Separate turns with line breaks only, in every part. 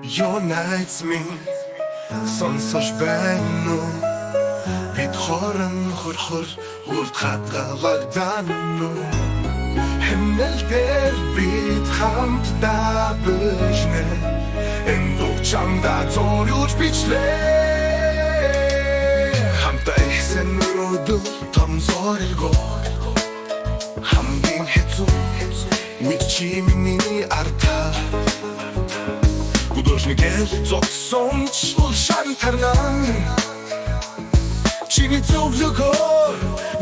Unites me Сонсож байна уу бид хорон хурхур урд хатгалагдан уу Хэмнэл дээр бид хамтдаа бүжнэ энэ чамда зориулж бичлээ хамтдаа ихсэн өрөөдөө том зорилгоо хамгийн хэцүү нэг чи миний артаа Художникэл зогсон улшан тарнан Чиний зөвлөгөөр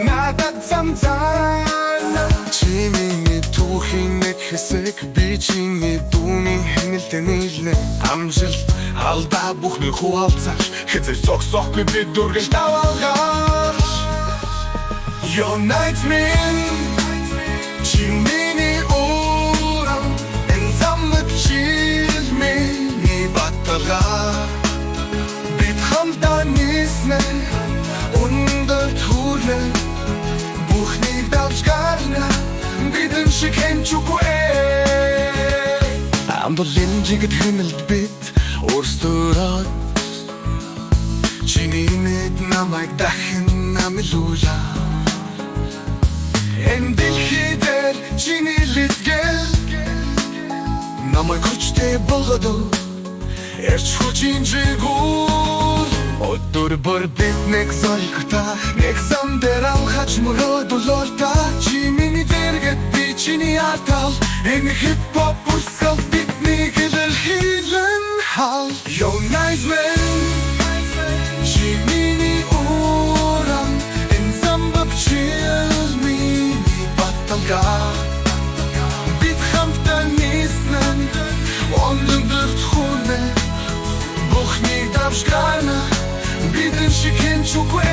надад замзана Чи миний түүхийн нэг хэсэг би чиний дүүний хяналтын нийлнэ Амжилт алдаа бүхний хуваалцаж хэзээ зогсохгүй бид дүргэж давалгаж Unite me Чи миний урам энэ замд Бид хамтдаа нийснэ өндөр түрлэн Бүхнийг давж гарна бидэн шиг хэмжүүгүй Амдолын жигд хэмэлд бид өөрсдөө Чиний мэд намайг дахин амилуула Энэ дэлхий дээр чиний литгэл Намайг хүчтэй болгодог Эрч хүчин жигүүр Өдөр бүр бид нэг зоригтой Нэг зам дээр алхаж мөрөөдөлөөр та Чи миний дэргэд би чиний артал Энэ хип-хоп бүсгал бидний илэрхийлэн хал Unite me Чи миний урам Энэ замбab чил миний баталгаа Бид хамтдаа нийснэн Онлондор тхүүнэ Бүхнийг давж гарна бидэн шиг хэмжүүгүй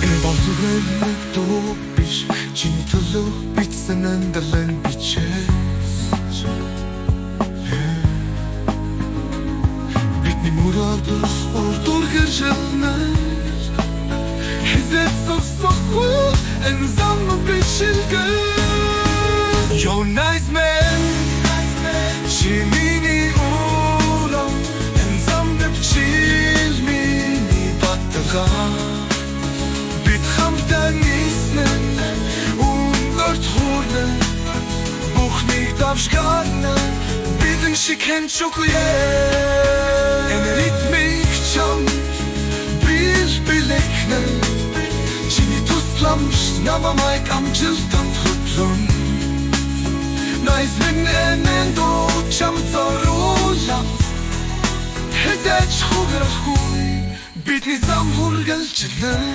Энэ болзугэн нэг дуу биш Чиний төлөө бичсэн өндрлэн бичээс Бидний мөрөөдөл урдуур хэршэлнэ Хэзээ зогсохгүй энэ зам бичилгээ Unite me Чи миний урам энэ замд бичил миний баталгаа Бид хамтдаа нийснэн өндөр түрлэн Бүхнийг давж гарна бидэн шиг хэмжүүгүй Энэ ритмик чамд бэлбэлэхнэ Чиний тусламж намайг амжилтанд хөтлөн Найс минь дуу чамд зориулан Хэзээ ч хугарахгүй бидний зам хүргэлжлэн